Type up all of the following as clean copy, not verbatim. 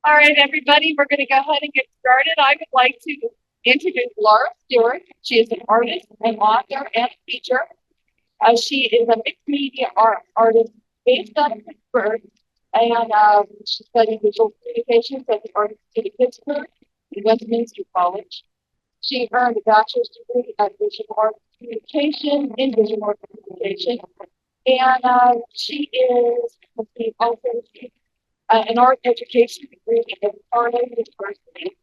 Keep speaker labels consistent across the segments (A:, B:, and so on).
A: All right, everybody, we're going to go ahead and get started. I would like to introduce Laura Stewart. She is an artist, an author, and a teacher. She is a mixed media artist based out of Pittsburgh, and she studied visual communications at the Art City Pittsburgh in Westminster College. She earned a bachelor's degree at visual art communication in visual art communication, and she is also an art education degree at Florida University.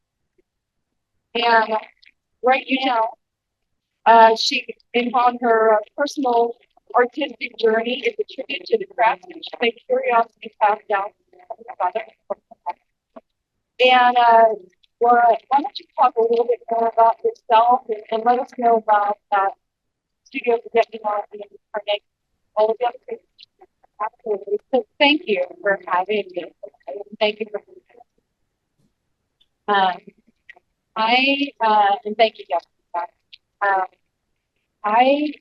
A: And right now, she is on her personal artistic journey. It's a tribute to the craftsmanship and curiosity passed down. And Laura, why don't you talk a little bit more about yourself and let us know about studio for getting on and all of the other things. Absolutely. So thank you for having me. Thank you for um, and thank you, Jessica. Um, I,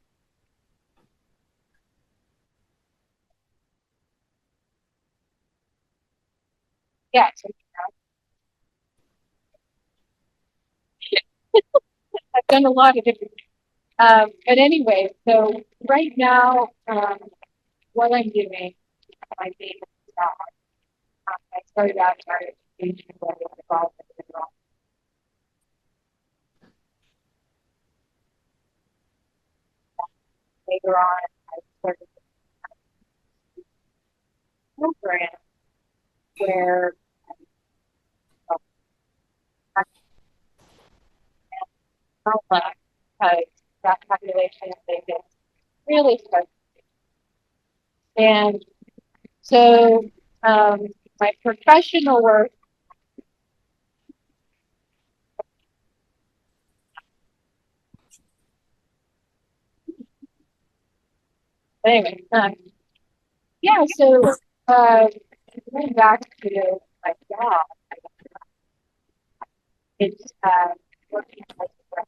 A: yeah, so I've done a lot of different, but anyway, so right now, what I'm doing, my favorite job, I started out in art education, where I was involved in the later on, I started a program where I felt like because that population they get really started. And so my professional work, anyway, yeah, so going back to my job, it's working as a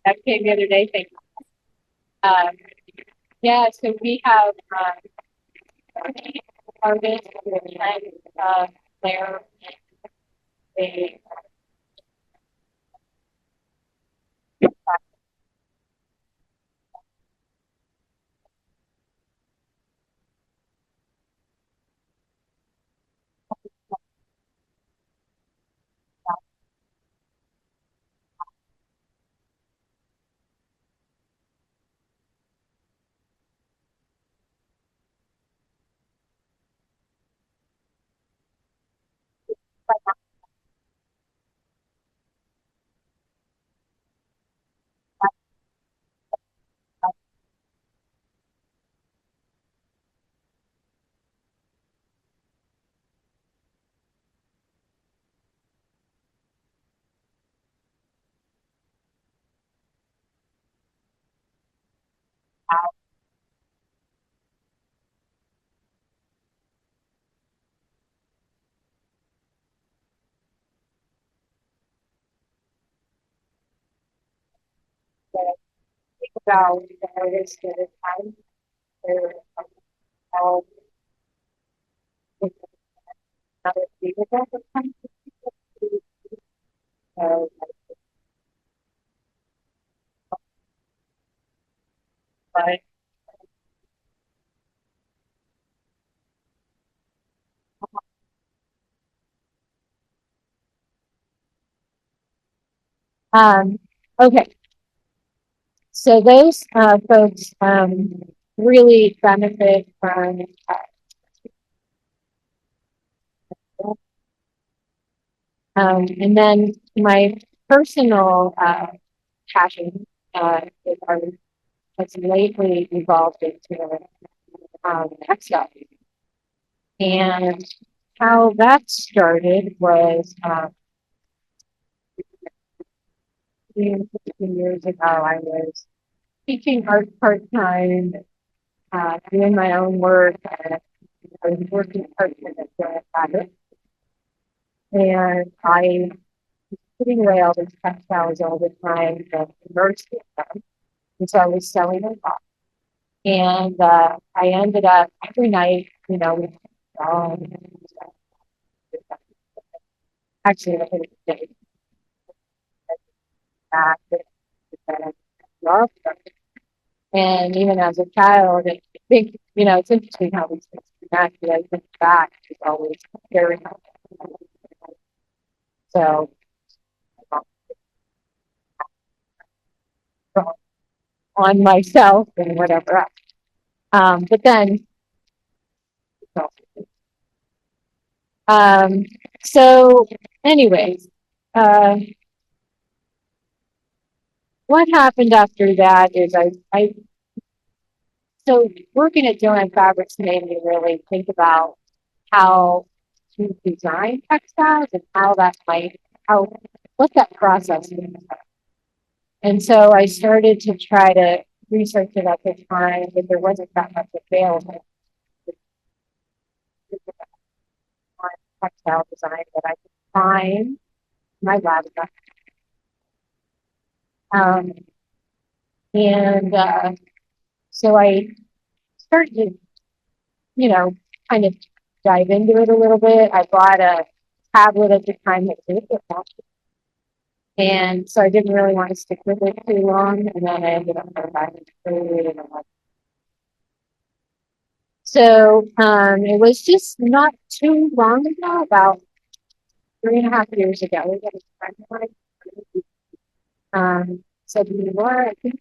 A: that came the other day. Thank you. Yeah, so we have artists who attend there. They think about the artists that attend. They're all another theater that comes to. So, but okay, so those folks really benefit from. And then my personal passion is art has lately evolved into textile. And how that started was 15 years ago, I was teaching art part time, doing my own work. I was working part time at the habit. And I putting away all these textiles all the time and immersed in them. And so I was selling them off. And I ended up every night, with actually I think it's back that I love them. And even as a child, I think, it's interesting how these things connect. I think back is always very helpful. So on myself and whatever else. But then, um, so anyways, uh, what happened after that is so working at Joanne Fabrics made me really think about how to design textiles and what that process is. And so I started to try to research it at the time, but there wasn't that much available on textile design that I could find in my lab. Um, and so I started to, kind of dive into it a little bit. I bought a tablet at the time that did it. And so I didn't really want to stick with it too long. And then I ended up buying it. So it was just not too long ago, about 3.5 years ago. We got a friend of mine said to me, Laura, I think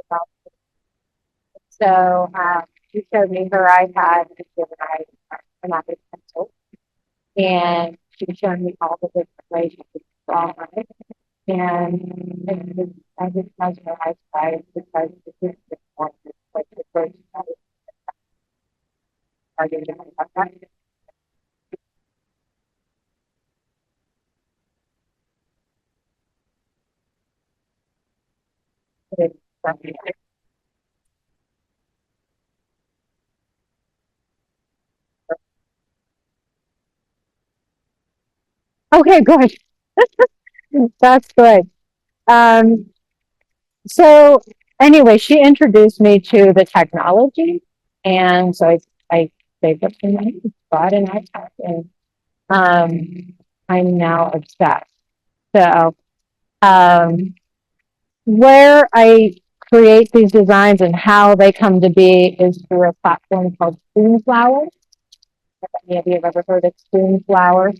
A: about this. So she showed me her iPad and an Apple Pencil. And she showed me all the different ways you could draw on it. And I just was my eyes because this is the one like the first started to about that. Okay, good. That's good. Um, so anyway, she introduced me to the technology, and so I saved up some money, bought an iPad, and I'm now obsessed. So um, where I create these designs and how they come to be is through a platform called Spoonflower. If any of you have ever heard of Spoonflower,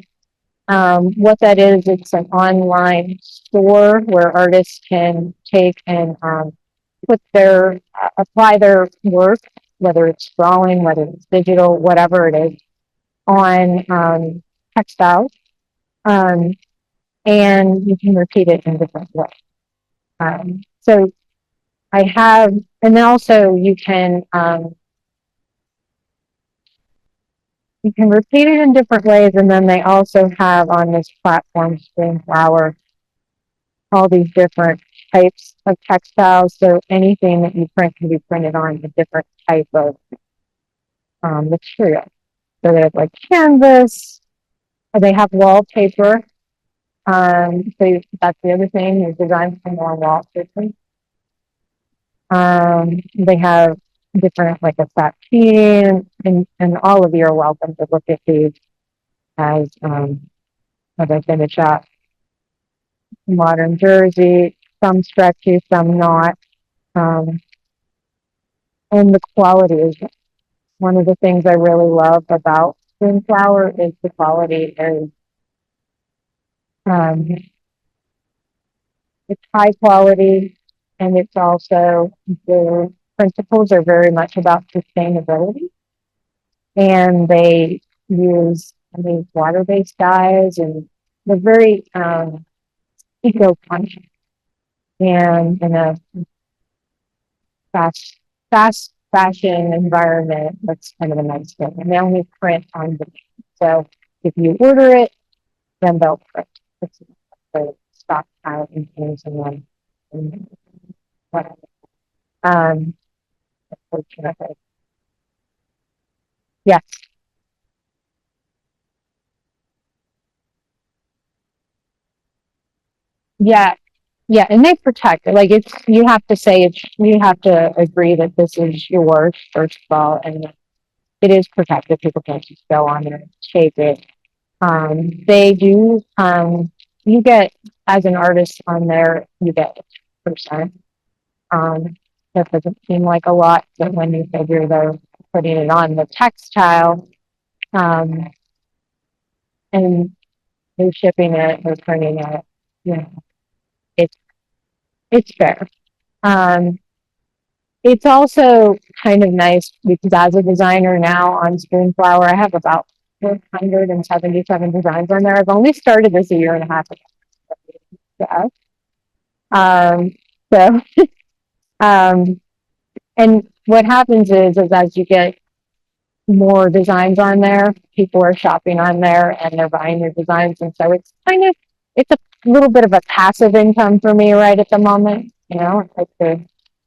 A: what that is, it's an online store where artists can take and apply their work, whether it's drawing, whether it's digital, whatever it is, on textiles, um, and you can repeat it in different ways. So I have, and then also you can repeat it in different ways, and then they also have on this platform, Spoonflower, all these different types of textiles. So anything that you print can be printed on a different type of material. So they have like canvas, they have wallpaper. So that's the other thing, is designs for more wallpaper. They have different like a sateen, and all of you are welcome to look at these as I finish up. Modern jersey, some stretchy, some not. Um, and the quality is one of the things I really love about Spoonflower is the quality is um, it's high quality, and it's also the principles are very much about sustainability, and they use these water-based dyes, and they're very eco-conscious, and in a fast fast fashion environment, that's kind of a nice thing. And they only print on demand. So if you order it, then they'll print. It's the stockpile and things and then and whatever. Um, Unfortunately.
B: Yeah, yeah, yeah. And they protect it. Like it's you have to say it's you have to agree that this is yours first of all, and it is protected. People can't just go on there and shape it. They do. You get as an artist on there, you get percent. Um, that doesn't seem like a lot, but when you figure they're putting it on the textile, um, and they're shipping it, they're printing it, you know, it's it's fair. Um, it's also kind of nice because as a designer now on Spoonflower, I have about 477 designs on there. I've only started this a year and a half ago. Yeah. Um, so, um, and what happens is as you get more designs on there, people are shopping on there and they're buying your designs. And so it's kind of, it's a little bit of a passive income for me right at the moment. You know, I could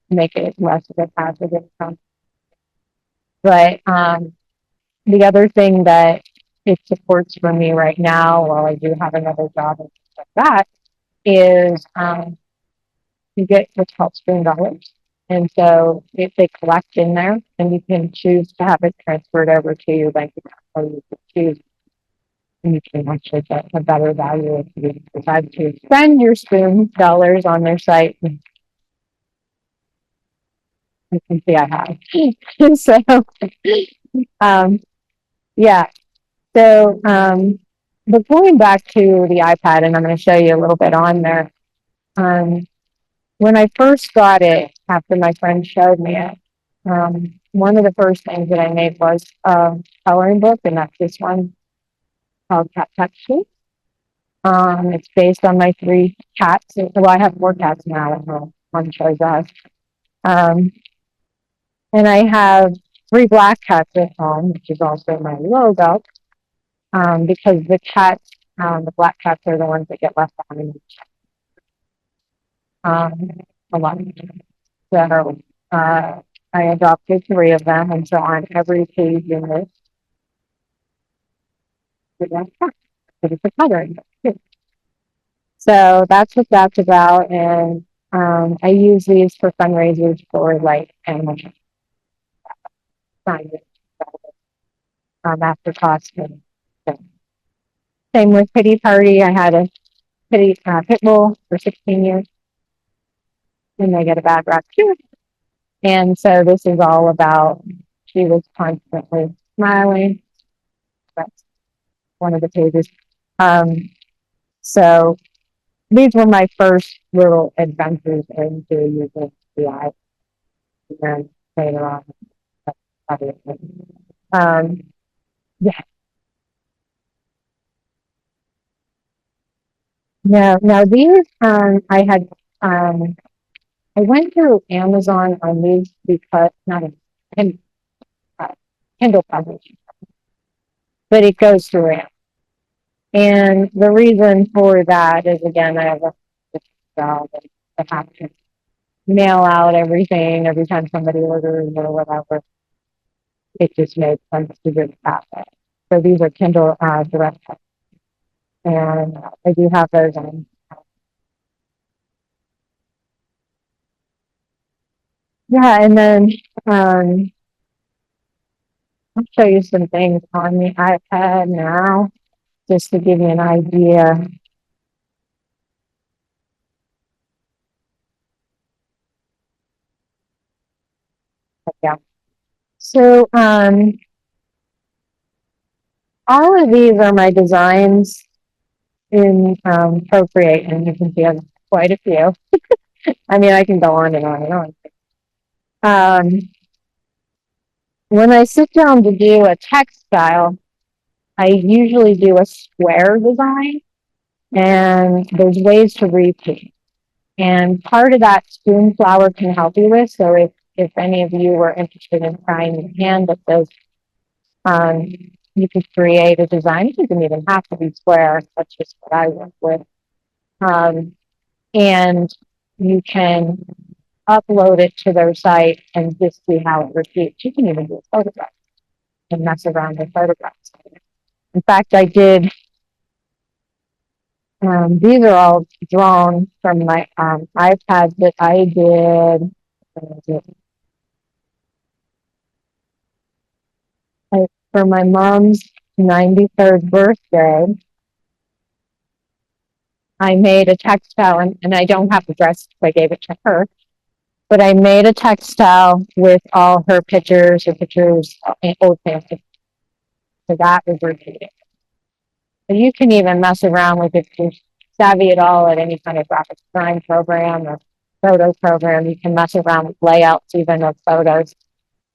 B: make it less of a passive income. But the other thing that it supports for me right now, while I do have another job and stuff like that, is you get what's called spoon dollars. And so if they collect in there, and you can choose to have it transferred over to your bank account, or you can choose, and you can actually get a better value if you decide to spend your spoon dollars on their site. And you can see I have. So, um, yeah. So, but going back to the iPad, and I'm going to show you a little bit on there. Um, when I first got it, after my friend showed me it, one of the first things that I made was a coloring book, and that's this one called Cat Texture. It's based on my three cats. Well, I have four cats now at home. One chose us. Um, and I have three black cats at home, which is also my logo, because the black cats are the ones that get left behind um, a lot. So I adopted three of them, and so on every page in this, it's a coloring book. So that's what that's about, and I use these for fundraisers for like animal science, after costume. So, same with Pity Party. I had a pit bull for 16 years, and they get a bad rap too. And so this is all about. She was constantly smiling. That's one of the pages. Um, so these were my first little adventures into using AI and later on, obviously. Um, yeah, now these, I went through Amazon on these because, not a uh, Kindle publishing, but it goes through Amazon. And the reason for that is, again, I have a job and I have to mail out everything every time somebody orders or whatever. It just made sense to do it that way. So these are Kindle Direct, and I do have those on. Yeah, and then um, I'll show you some things on the iPad now, just to give you an idea. Yeah. So all of these are my designs in Procreate, and you can see I have quite a few. I mean, I can go on and on and on. When I sit down to do a textile, I usually do a square design, and there's ways to repeat. And part of that Spoonflower can help you with. So if any of you were interested in trying your hand at this, um, you could create a design. It doesn't even have to be square. That's just what I work with. Um, and you can upload it to their site and just see how it repeats. You can even do a photograph. and mess around with photographs. In fact, I did, these are all drawn from my iPad that I did. For my mom's 93rd birthday, I made a textile, and I don't have the dress, so I gave it to her. But I made a textile with all her pictures, old pictures. So that was repeated. So you can even mess around with it if you're savvy at all at any kind of graphic design program or photo program. You can mess around with layouts even of photos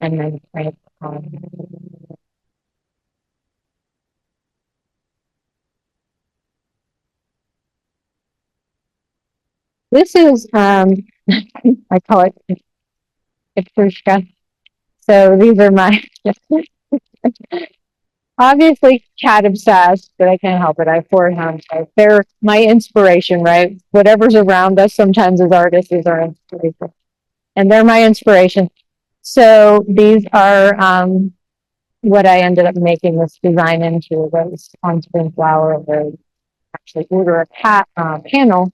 B: and then print. This is, I call it Petrushka. So these are my, obviously cat obsessed, but I can't help it. I have 4 hounds. So they're my inspiration, right? Whatever's around us sometimes as artists is our inspiration. And they're my inspiration. So these are what I ended up making this design into, was on spring flower. They actually order a panel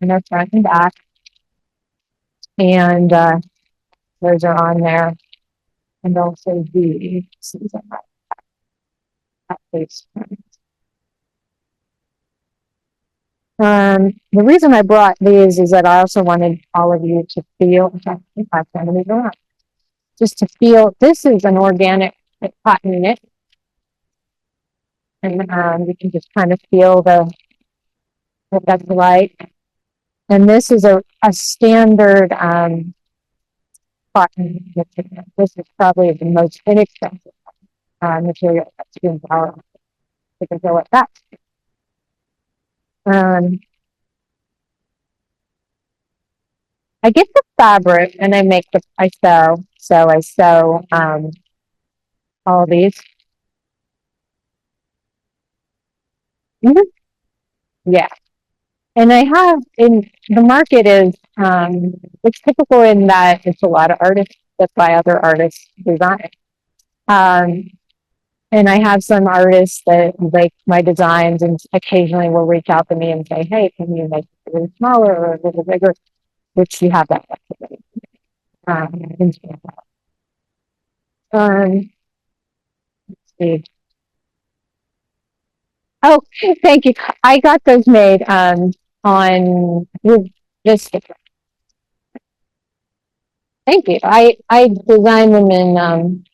B: in their front and back. And those are on there. And also the the reason I brought these is that I also wanted all of you to feel, in fact, I'm going to go out, just to feel, this is an organic cotton knit. And you can just kind of feel what that's like. And this is a standard cotton material. This is probably the most inexpensive material that's been power. You can feel what that. I get the fabric and I sew. So I sew all these. Mm-hmm. Yeah. And I have, in the market is, it's typical in that it's a lot of artists that buy other artists' design. And I have some artists that like my designs and occasionally will reach out to me and say, hey, can you make it a little smaller or a little bigger? Which you have that flexibility. Let's see. Oh, thank you. I got those made on just thank you. I designed them in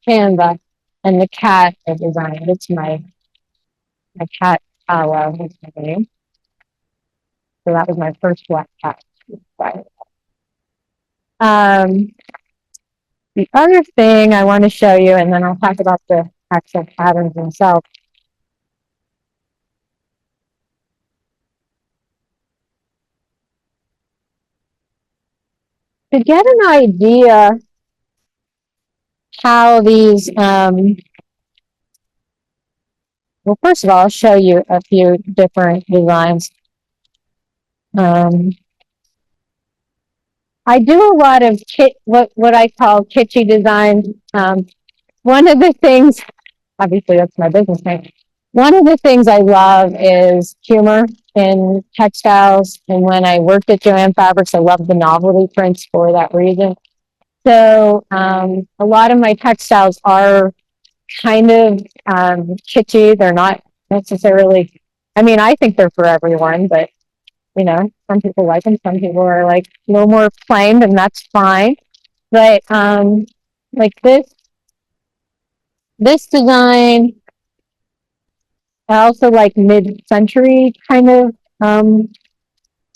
B: Canva, and the cat I designed. It's my cat. What's her name? So that was my first black cat. Um, the other thing I want to show you, and then I'll talk about the actual patterns themselves. To get an idea how these, well, first of all, I'll show you a few different designs. I do a lot of what I call kitschy designs. One of the things, obviously that's my business name. One of the things I love is humor in textiles. And when I worked at Joann Fabrics, I loved the novelty prints for that reason. So a lot of my textiles are kind of kitschy. They're not necessarily, I mean, I think they're for everyone, but you know, some people like them, some people are like a little more plain, and that's fine. But like this design, I also like mid-century kind of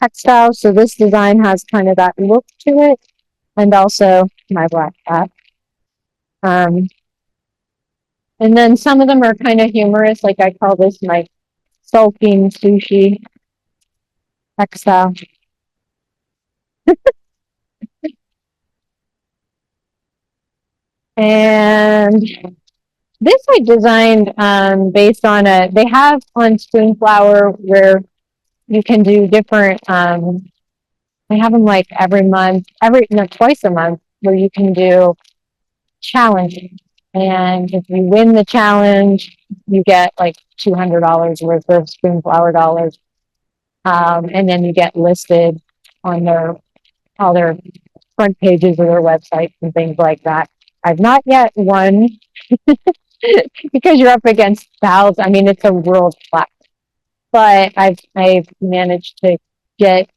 B: textile. So this design has kind of that look to it, and also my black cat. And then some of them are kind of humorous, like I call this my sulking sushi textile. And this I designed based on they have on Spoonflower where you can do different, they have them like every month, no, twice a month, where you can do challenging. And if you win the challenge, you get like $200 worth of Spoonflower dollars. And then you get listed on all their front pages of their websites and things like that. I've not yet won because you're up against thousands. I mean, it's a world class, but I've managed to get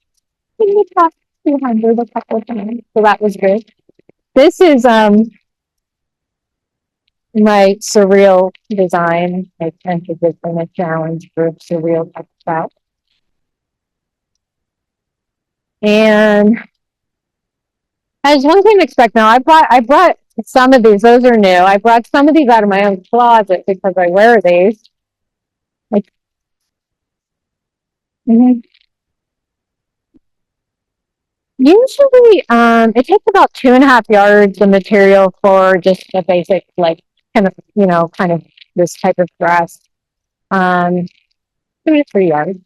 B: in the top 200 a couple of times, so that was good. This is my surreal design. I tend to give them a challenge for surreal textile. And as one can expect now, I brought some of these, those are new. I brought some of these out of my own closet because I wear these. Like, mhm. Usually, it takes about 2.5 yards of material for just a basic, like, kind of, kind of this type of dress. 2 to 3 yards.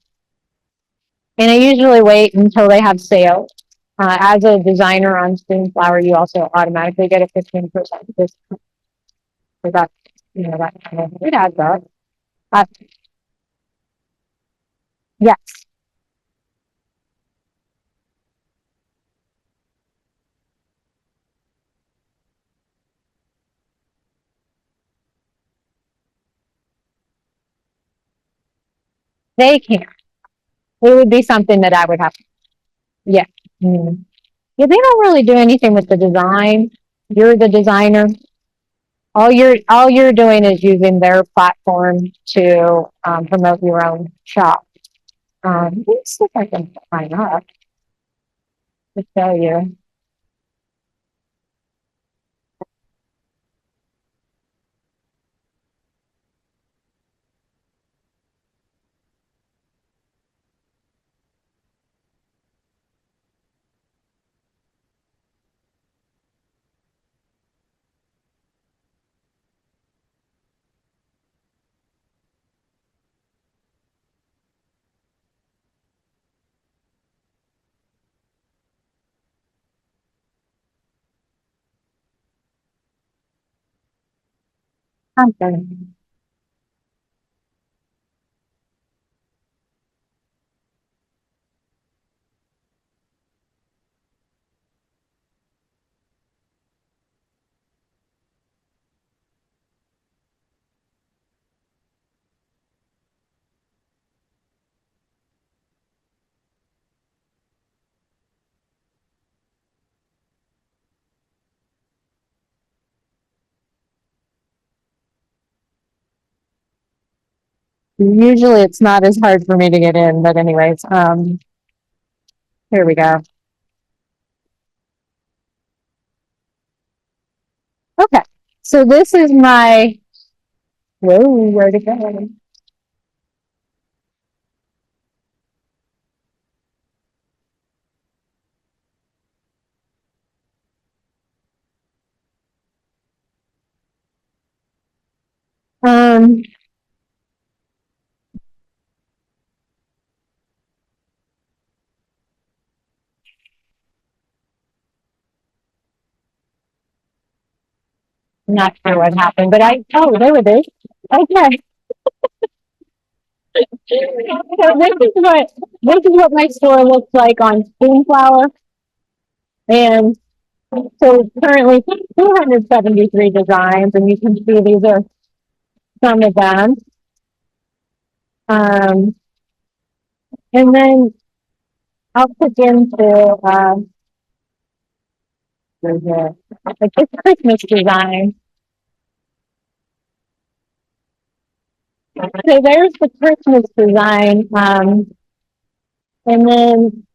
B: And I usually wait until they have sale. As a designer on Spoonflower, you also automatically get a 15% discount. So that's, that kind of, it adds up. Uh, yes, they can. It would be something that I would have. Yeah. Mm. Yeah, they don't really do anything with the design. You're the designer. All you're doing is using their platform to promote your own shop. Let's see if I can sign up to tell you. Something. Usually it's not as hard for me to get in, but anyways, here we go. Okay, so this is my, whoa, where'd it go? Um, Not sure what happened, but oh, there it is. Okay. So this is what my store looks like on Spoonflower. And so currently 273 designs, and you can see these are some of them. Um, and then I'll put into, like this Christmas design. So there's the Christmas design. And then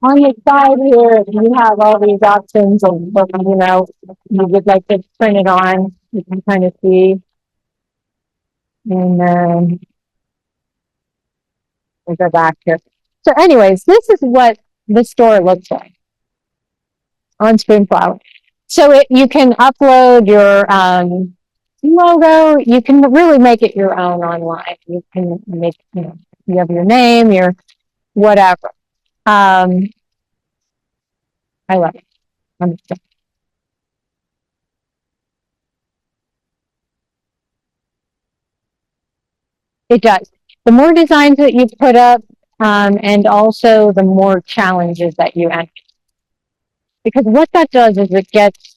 B: on the side here, you have all these options of what, you would like to print it on. You can kind of see. And then we go back here. So anyways, this is what the store looks like on Spoonflower. So you can upload your logo. You can really make it your own online. You can make, you have your name, your whatever. Um, I love it. I'm so- It does. The more designs that you put up, and also the more challenges that you enter. Because what that does is it gets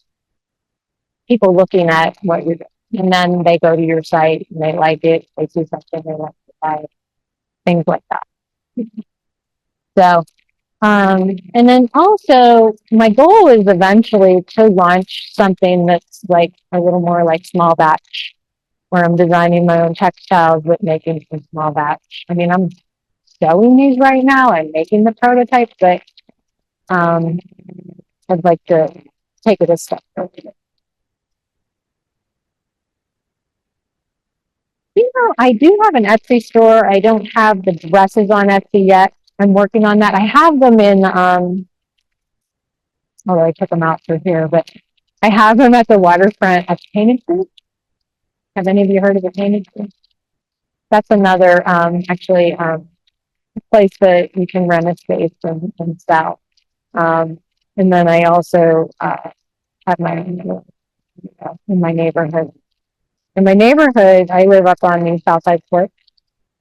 B: people looking at what you're doing. And then they go to your site and they like it, they see something they like to buy, things like that. So, and then also my goal is eventually to launch something that's like a little more like small batch, where I'm designing my own textiles but making some small batch. I mean, I'm sewing these right now and making the prototype, but um, I'd like to take it a step further. You know, I do have an Etsy store. I don't have the dresses on Etsy yet. I'm working on that. I have them in, although I took them out through here, but I have them at the waterfront at Painted Fruit. Have any of you heard of the Painted Fruit? That's another, actually, place that you can rent a space and sell. Um, and then I also, have my, in my neighborhood. In my neighborhood, I live up on the south side foot.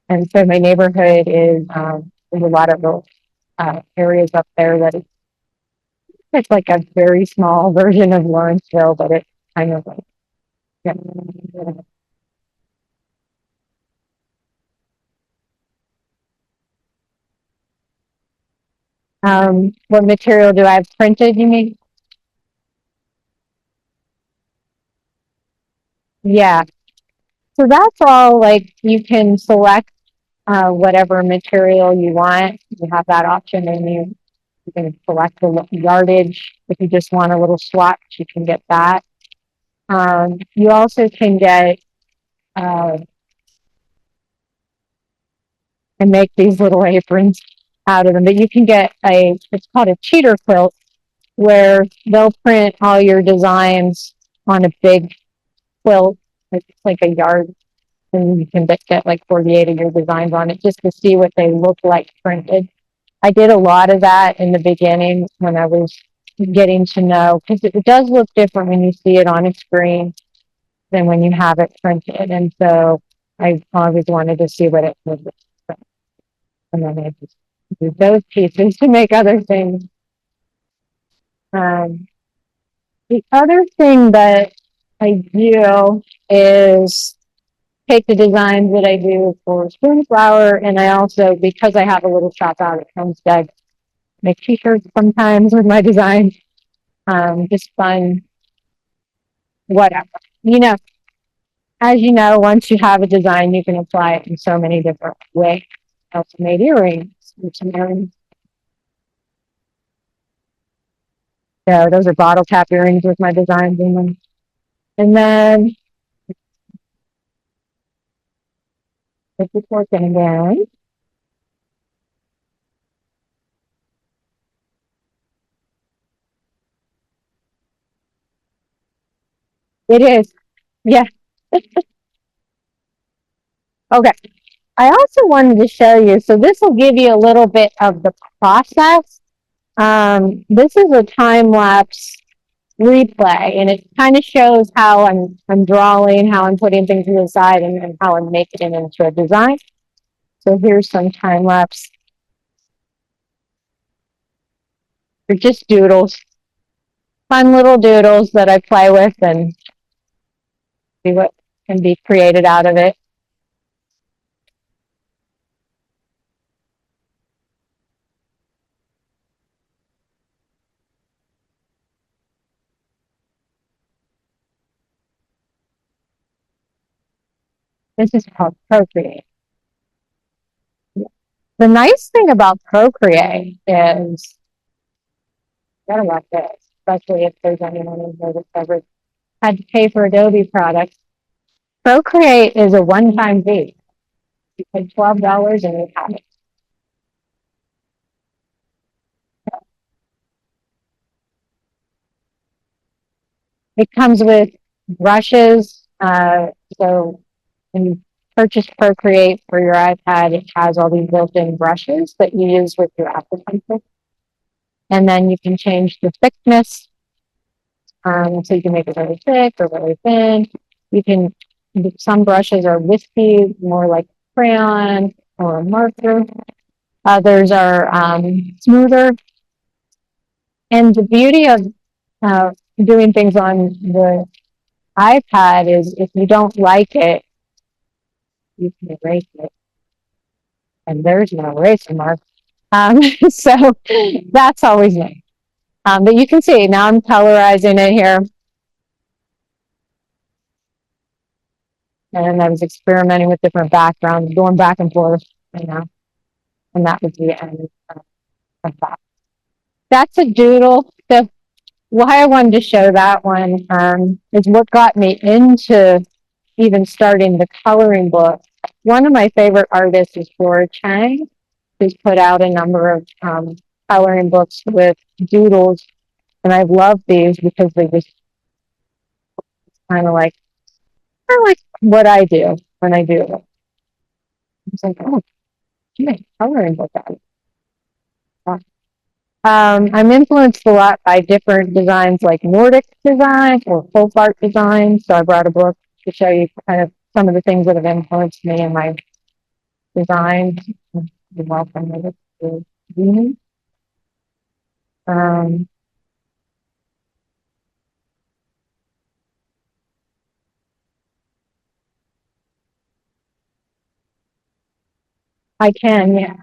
B: And so my neighborhood is, there's a lot of little, areas up there that it's like a very small version of Lawrenceville, but it's kind of like, yeah. What material do I have printed, you mean? Yeah. So that's all like you can select whatever material you want. You have that option and you can select the yardage. If you just want a little swatch, you can get that. You also can get uh, and make these little aprons out of them. But you can get it's called a cheater quilt, where they'll print all your designs on a big quilt. It's like a yard, and you can get like 48 of your designs on it just to see what they look like printed. I did a lot of that in the beginning when I was getting to know, because it does look different when you see it on a screen than when you have it printed. And so I always wanted to see what it would look like. And then I just use those pieces to make other things. Um, the other thing that I do is take the designs that I do for Spoonflower, and I also, because I have a little shop out at Homestead, make t-shirts sometimes with my designs. Just fun, whatever. You know, as you know, once you have a design, you can apply it in so many different ways. I also made earrings, so those are bottle cap earrings with my designs in them. And then if it's working again, it is. Yeah. Okay. I also wanted to show you, so this will give you a little bit of the process. This is a time lapse replay, and it kind of shows how I'm drawing, how I'm putting things to the side, and how I'm making it into a design. So here's some time lapse. They're just doodles, fun little doodles that I play with and see what can be created out of it. This is called Procreate. The nice thing about Procreate is, I gotta love this, especially if there's anyone in here that's ever had to pay for Adobe products. Procreate is a one-time fee. You pay $12 and you have it. It comes with brushes. So when you purchase Procreate for your iPad, it has all these built-in brushes that you use with your Apple Pencil. And then you can change the thickness. So you can make it really thick or really thin. You can, some brushes are wispy, more like crayon or a marker. Others are smoother. And the beauty of doing things on the iPad is if you don't like it, you can erase it. And there's no eraser mark. So that's always nice. But you can see now I'm colorizing it here. And I was experimenting with different backgrounds, going back and forth, you know, and that was the end of that. That's a doodle. So why I wanted to show that one is what got me into even starting the coloring book. One of my favorite artists is Flora Chang, who's put out a number of coloring books with doodles, and I love these because they just kind of like what I do when I do it. It's like, oh, gee, coloring book out. I'm influenced a lot by different designs like Nordic design or folk art design. So I brought a book to show you kind of some of the things that have influenced me in my design. You're welcome to me. Um, I can, yeah.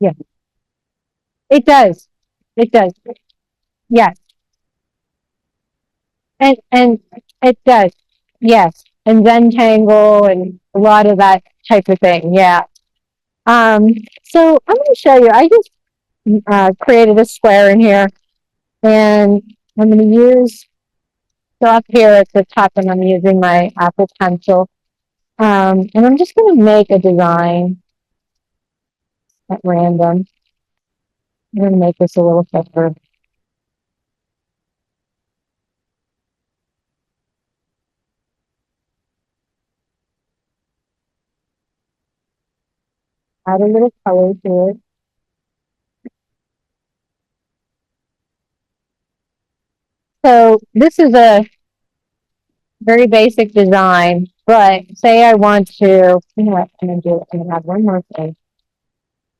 B: Yeah, it does. It does. Yes. And it does. Yes. And Zentangle and a lot of that type of thing. Yeah. Um, so I'm going to show you. I just created a square in here, and I'm going to use, so up here at the top, and I'm using my Apple Pencil. And I'm just going to make a design at random. I'm going to make this a little thicker. Add a little color to it. So this is a very basic design, but say I want to, you know what, I'm going to do it. I'm going to add one more thing.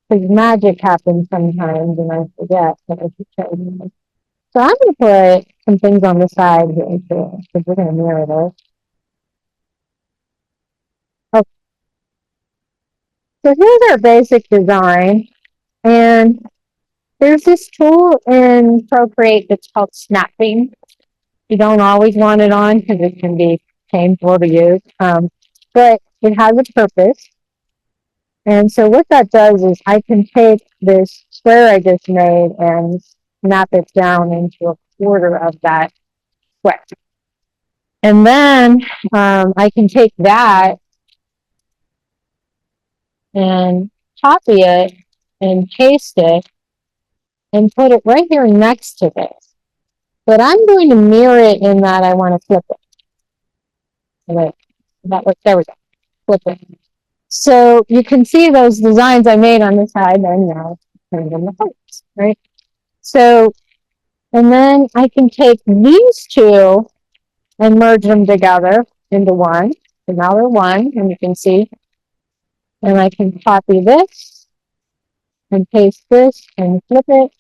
B: Because magic happens sometimes and I forget that I should show you. So I'm going to put some things on the side here too, because we're going to mirror this. Okay, so here's our basic design. And there's this tool in Procreate that's called snapping. You don't always want it on because it can be painful to use, but it has a purpose. And so what that does is I can take this square I just made and snap it down into a quarter of that square. And then I can take that and copy it and paste it and put it right here next to this. But I'm going to mirror it in that I want to flip it. Right. There we go. Flip it. So you can see those designs I made on the side and now turn them the hearts, right? So, and then I can take these two and merge them together into one. So now they're one, and you can see. And I can copy this and paste this and flip it,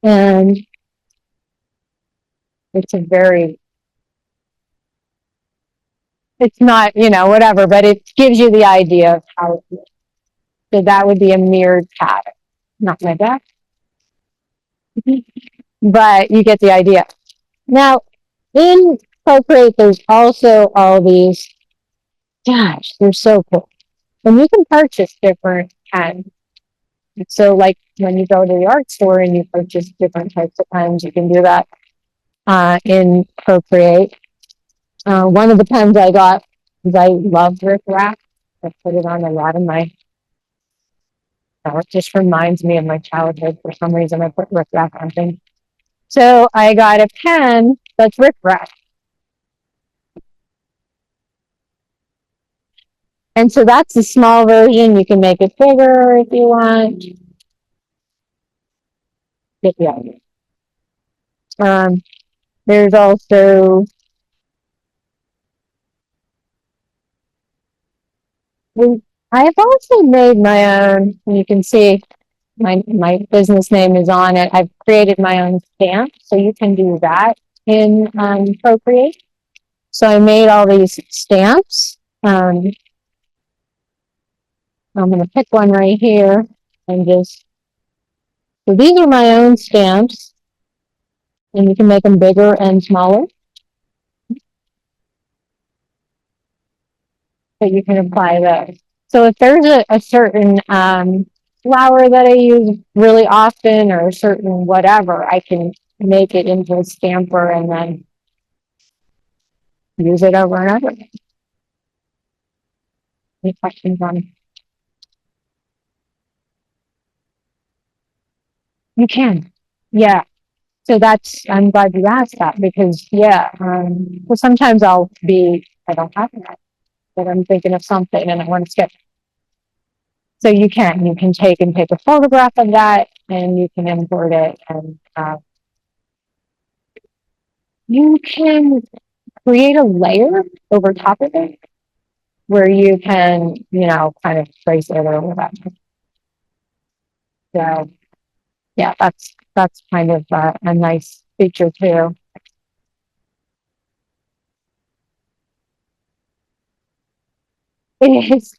B: and it's a very, it's not, you know, whatever, but it gives you the idea of how it looks. So that would be a mirrored pattern. Not my back, but you get the idea. Now, in Procreate, there's also all these, gosh, they're so cool. And you can purchase different pens. So, like when you go to the art store and you purchase different types of pens, you can do that in Procreate. One of the pens I got, because I love Rick Rack, I put it on a lot of my it just reminds me of my childhood. For some reason, I put Rick Raff on things. So I got a pen that's Rick Raff. And so that's the small version. You can make it bigger if you want. Yeah. Um, there's also, I've also made my own. You can see my business name is on it. I've created my own stamp, so you can do that in Procreate. So I made all these stamps. I'm going to pick one right here and just, so these are my own stamps, and you can make them bigger and smaller. But you can apply those. So if there's a certain flower that I use really often or a certain whatever, I can make it into a stamper and then use it over and over. Any questions on it? You can. Yeah. So I'm glad you asked that because, yeah, well, sometimes I don't have that, but I'm thinking of something and I want to skip. So you can take a photograph of that and you can import it and you can create a layer over top of it where you can, kind of trace it or whatever. So yeah, that's kind of a nice feature too. It is,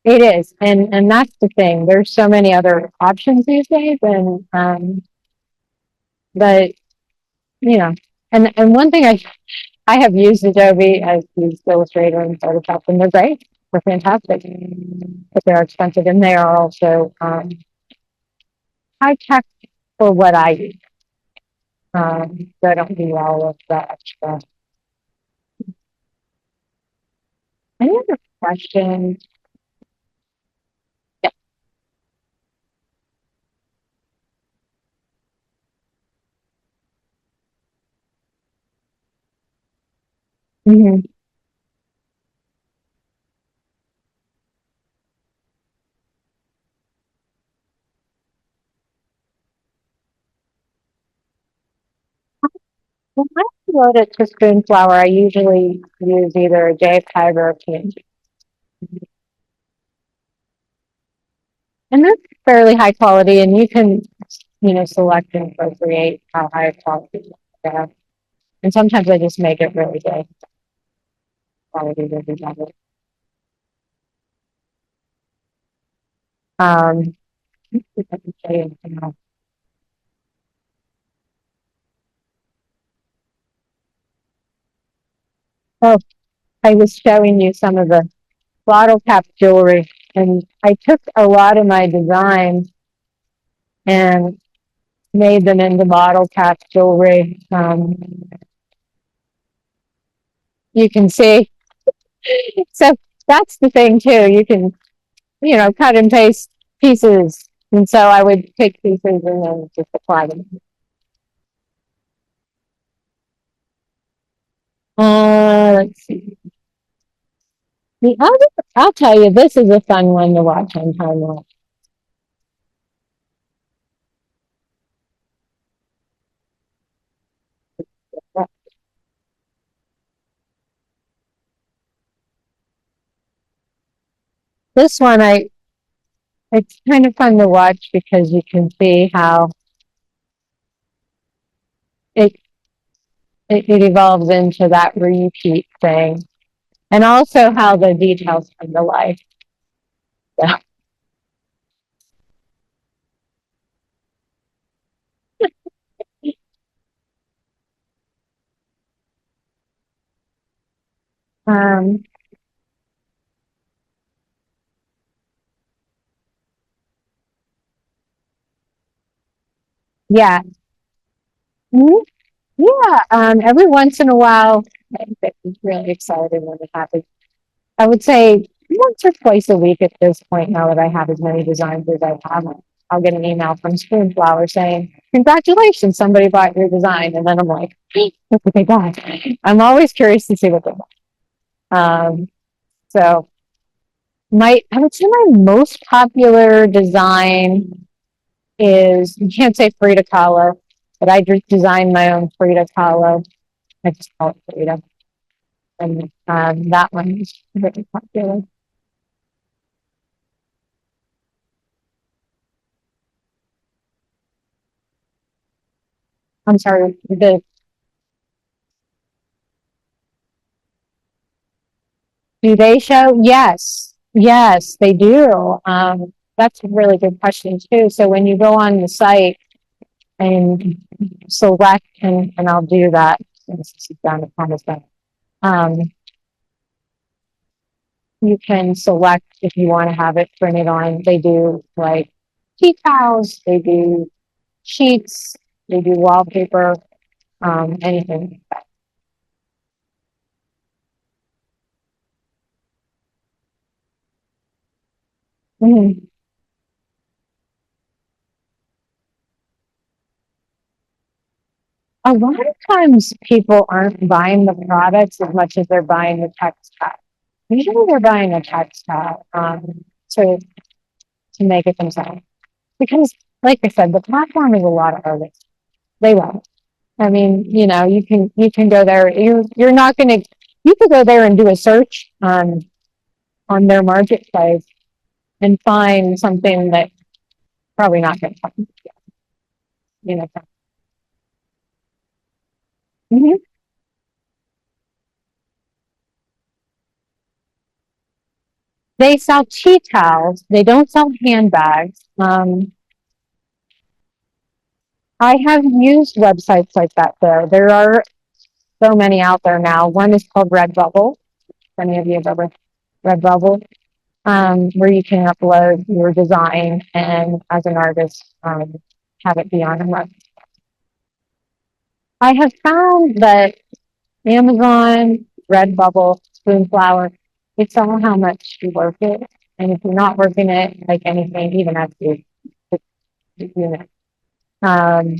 B: it is, and that's the thing. There's so many other options these days, and but you know, and one thing I have used Adobe as used Illustrator and Photoshop, and they're great. They're fantastic, but they're expensive, and they are also high tech for what I use. So I don't do all of the extra. Any other questions? Yeah. Mm-hmm. When I upload it to Spoonflower, I usually use either a JPEG or a PNG. And they're fairly high quality, and you can, select and appropriate how high quality you have. And sometimes I just make it really good quality really better. Um, if I can show you anything else. Oh, I was showing you some of the bottle cap jewelry, and I took a lot of my designs and made them into bottle cap jewelry. You can see, so that's the thing too. You can, cut and paste pieces. And so I would take pieces and then just apply them. Let's see. The other, I'll tell you, this is a fun one to watch on time lapse. This one, it's kind of fun to watch because you can see how it it evolves into that repeat thing, and also how the details come to life. So, um, yeah, Mhm. Yeah. Every once in a while, I get really excited when it happens. I would say once or twice a week at this point, now that I have as many designs as I have. I'll get an email from Spoonflower saying, congratulations, somebody bought your design. And then I'm like, look what they got. I'm always curious to see what they bought. So I would say my most popular design is, you can't say Frida Kahlo, but I just designed my own Frida Kahlo. I just call it Frida. And that one is really popular. I'm sorry, do they show? Yes. Yes, they do. That's a really good question too. So when you go on the site and select, and I'll do that, since this is down the promise button. You can select if you want to have it printed on. They do like tea towels, they do sheets, they do wallpaper, anything. Mhm. A lot of times people aren't buying the products as much as they're buying the textile. Usually they're buying a textile to make it themselves. Because like I said, the platform is a lot of artists. They love it. I mean, you can go there. You're not gonna you could go there and do a search on their marketplace and find something that probably not gonna find, you know. Mhm. They sell tea towels. They don't sell handbags. I have used websites like that there. There are so many out there now. One is called Redbubble. If any of you have ever Redbubble, where you can upload your design and as an artist, have it be on a web. I have found that Amazon, Redbubble, Spoonflower, it's all how much you work it. And if you're not working it, like anything, even as you know. Um,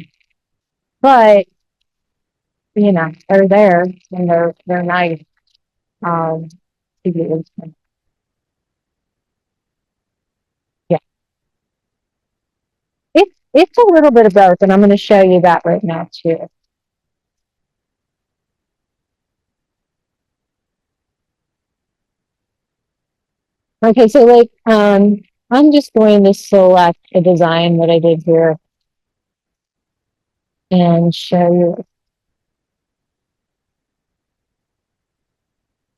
B: but they're there and they're nice. Um, to use. Yeah, it's a little bit of both, and I'm going to show you that right now too. Okay, so like I'm just going to select a design that I did here and show you.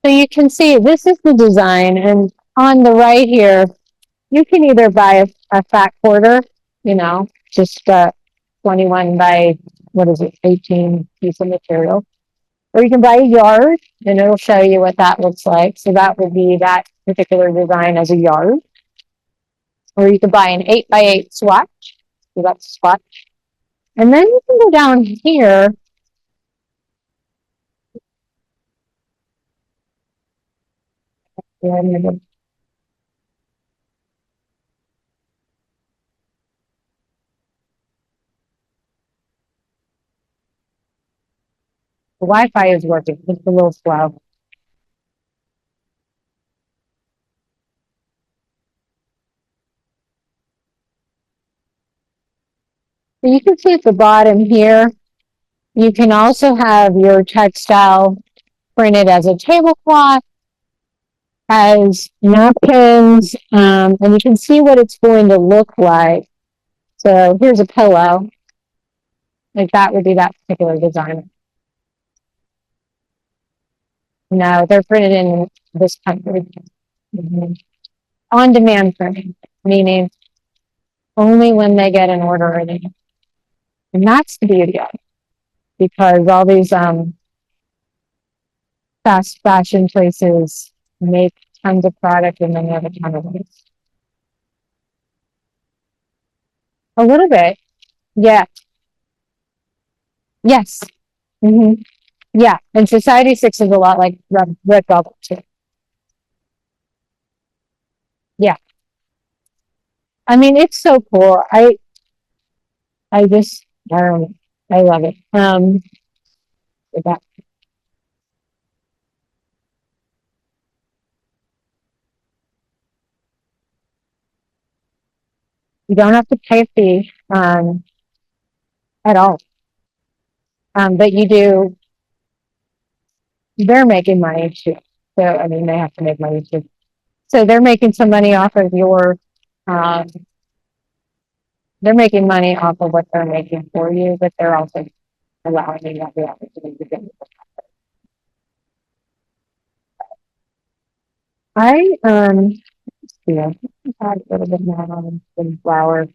B: So you can see this is the design, and on the right here, you can either buy a fat quarter, just 21 by, what is it, 18 piece of material, or you can buy a yard, and it'll show you what that looks like. So that would be that particular design as a yard, or you could buy an 8 by 8 swatch. So that's a swatch, and then you can go down here. And the Wi-Fi is working, just a little slow. So you can see at the bottom here, you can also have your textile printed as a tablecloth, as napkins, and you can see what it's going to look like. So here's a pillow, like that would be that particular design. No, they're printed in this country. Mhm. On demand printing, meaning only when they get an order or they, and that's the beauty of it, because all these fast fashion places make tons of product and then they have a ton of waste. A little bit, yeah, yes, hmm yeah. And Society 6 is a lot like Red Velvet too. Yeah. I mean, it's so cool. I just, I don't know. I love it. That, you don't have to pay a fee, at all. But you do, they're making money too. So, I mean, they have to make money too. So they're making some money off of um, they're making money off of what they're making for you, but they're also allowing you the opportunity to get. I, yeah, I had a little bit more on some flour.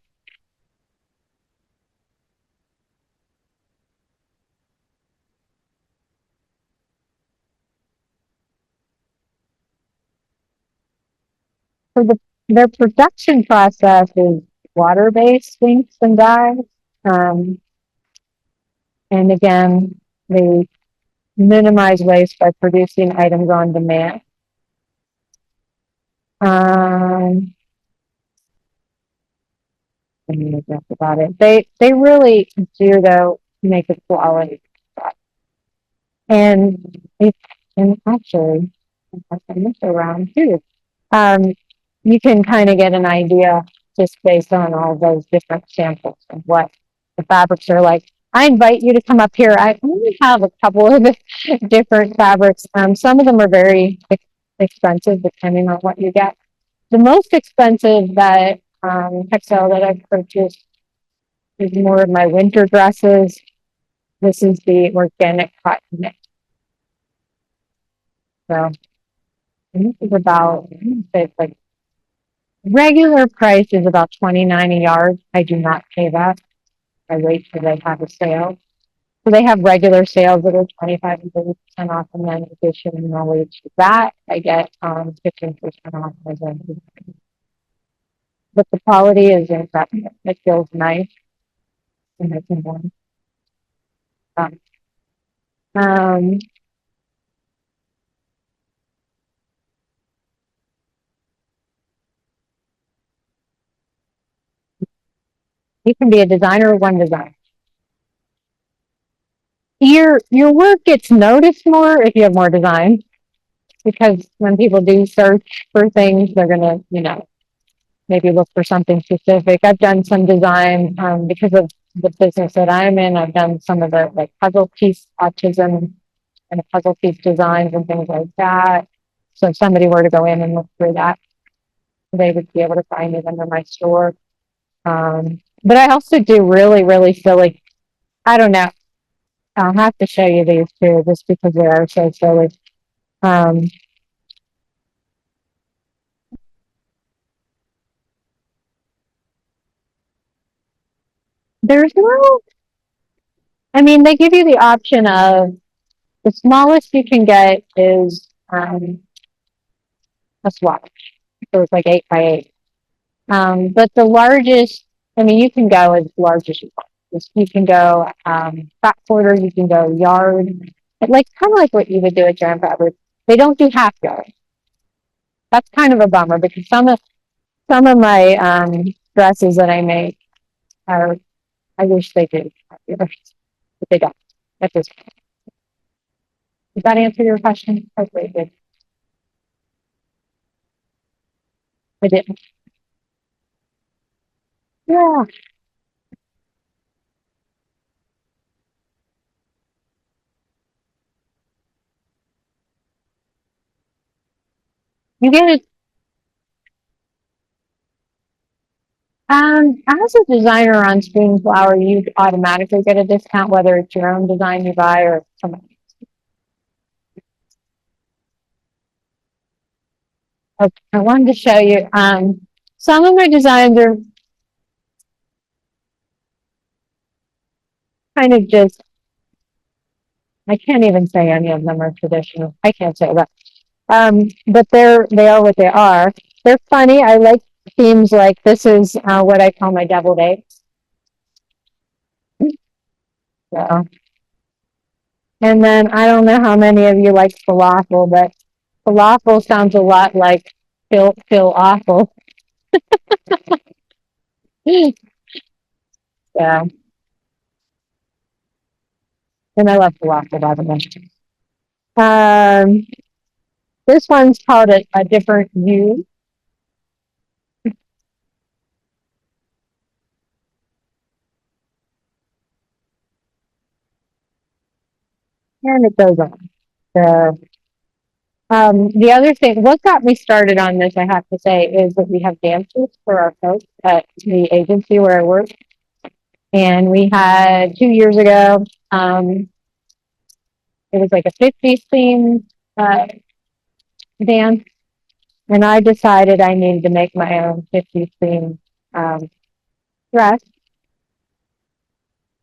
B: So their production process is water-based sinks and dyes. Um, and again, they minimize waste by producing items on demand. Um, I mean, that's about it. They really do though make a quality. And it, and actually, I this around too. Um, you can kind of get an idea just based on all those different samples of what the fabrics are like. I invite you to come up here. I only have a couple of different fabrics. Some of them are very expensive depending on what you get. The most expensive that textile that I've purchased is more of my winter dresses. This is the organic cotton knit. So and this is about, it's like regular price is about 29 a yard. I do not pay that. I wait till they have a sale. So they have regular sales that are 25 and 30% off, and then in addition knowledge to that, I get 15% off as well. But the quality is incredible. It feels nice and it's warm. Um, um, you can be a designer of one design. Your work gets noticed more if you have more design, because when people do search for things, they're gonna, maybe look for something specific. I've done some design because of the business that I'm in. I've done some of the like puzzle piece autism and puzzle piece designs and things like that. So if somebody were to go in and look through that, they would be able to find it under my store. But I also do really, really silly. I don't know. I'll have to show you these too, just because they are so silly. Um, there's no, I mean, they give you the option of the smallest you can get is a swatch. So it's like 8 by 8. But the largest, I mean, you can go as large as you want. You can go fat quarter, you can go yard, like kind of like what you would do at Giant Fabric. They don't do half yard. That's kind of a bummer because some of my dresses that I make are, I wish they did half yard, but they don't. That's just, does that answer your question? Hopefully it did. I didn't. Yeah, you get it. As a designer on Spring Flower, you automatically get a discount, whether it's your own design you buy or somebody. Okay, I wanted to show you. Some of my designs are kind of just, I can't even say any of them are traditional. I can't say that. But they are what they are. They're funny. I like themes like this is what I call my deviled eggs. So, and then I don't know how many of you like falafel, but falafel sounds a lot like feel awful. Yeah, and I love falafel, by the way. Um, this one's called a different you, and it goes on. So, the other thing, what got me started on this, I have to say, is that we have dances for our folks at the agency where I work. And we had 2 years ago, it was like a 50s theme uh, dance. And I decided I needed to make my own 50s theme dress.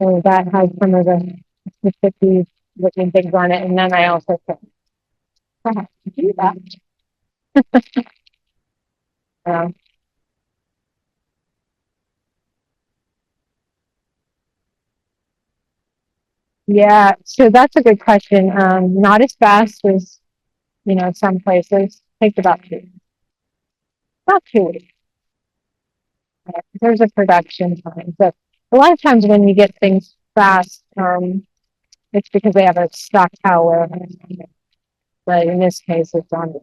B: So that has some of the 50s looking things on it. And then I also said, I have to do that. Um, yeah, so that's a good question. Not as fast as, some places. Takes about 2 weeks. There's a production time. So a lot of times when you get things fast, it's because they have a stock tower. But in this case, it's on.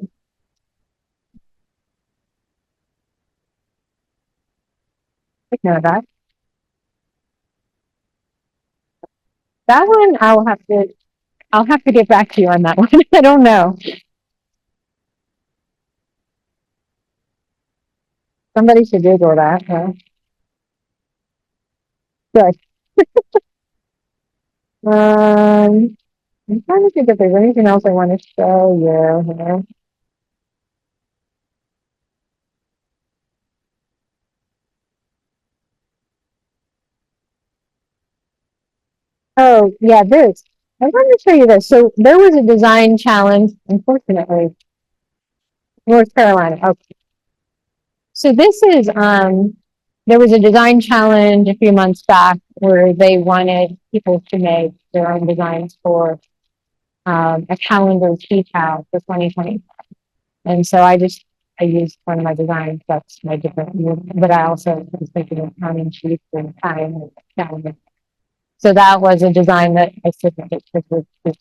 B: I know that. That one, I'll have to get back to you on that one. I don't know. Somebody should Google that. Good. I'm trying to think if there's anything else I want to show you here. Oh, yeah, this. I wanted to show you this. So there was a design challenge, unfortunately, North Carolina. Okay. So this is there was a design challenge a few months back where they wanted people to make their own designs for a calendar tea towel for 2020. And so I used one of my designs. That's my different, but I also was thinking of counting sheets and time and calendar. So that was a design that I submitted to the.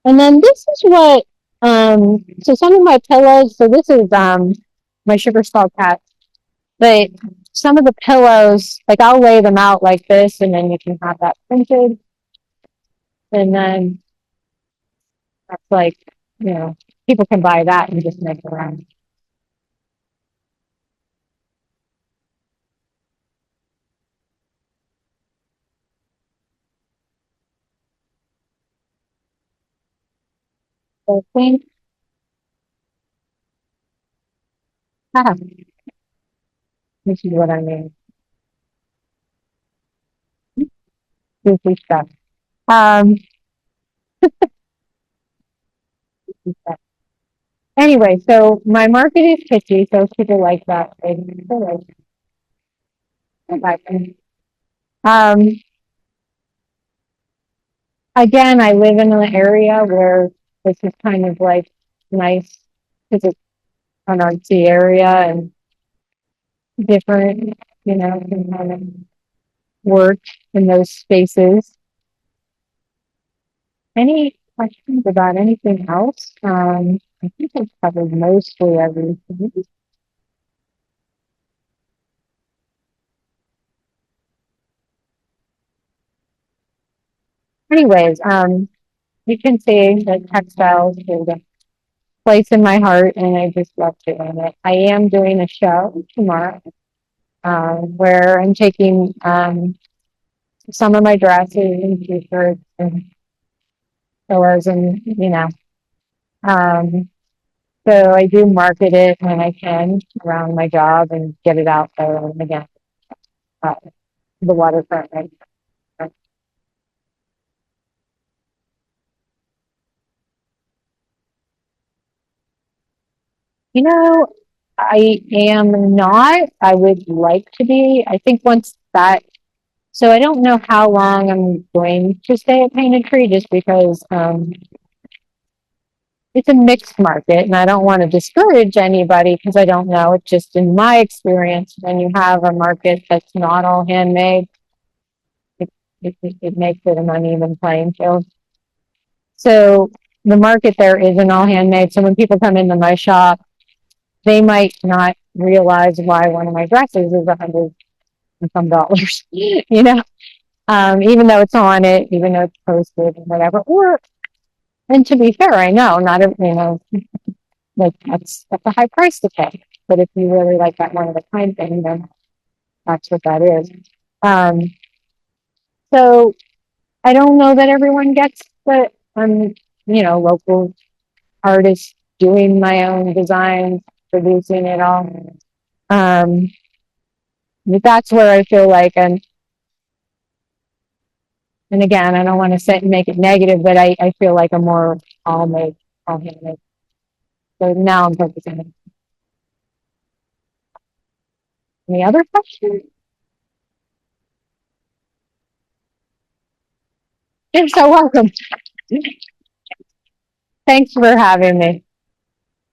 B: And then this is what, so some of my pillows, so this is my sugar skull cat, but some of the pillows, like I'll lay them out like this and then you can have that printed. And then that's like, people can buy that and just make their own. So I think, this is what I mean. Goofy stuff. Um, anyway, so my market is pitchy, so people like that. Um, again, I live in an area where this is kind of like nice because it's an artsy area and different, can kind of work in those spaces. Any questions about anything else? I think I've covered mostly everything. Anyways, you can see that textiles is a place in my heart and I just love doing it. I am doing a show tomorrow, where I'm taking, some of my dresses and t-shirts and pillows and, um, so I do market it when I can around my job and get it out there and again, uh, the waterfront, right? You know, I am not. I would like to be. I think once that So I don't know how long I'm going to stay at Painted Tree just because, it's a mixed market and I don't want to discourage anybody because I don't know. It's just in my experience, when you have a market that's not all handmade, it makes it an uneven playing field. So the market there isn't all handmade. So when people come into my shop, they might not realize why one of my dresses is $100 and some dollars, even though it's on it, even though it's posted and whatever. Or, and to be fair, I know not, like that's a high price to pay. But if you really like that one of a kind thing, then that's what that is. Um, so I don't know that everyone gets that I'm, local artist doing my own designs, producing it all. Um, but that's where I feel like and again, I don't want to say make it negative, but I feel like I'm more all made, all handmade. So now I'm focusing on any other questions. You're so welcome. Thanks for having me.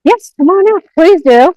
B: Yes, come on out. Please do.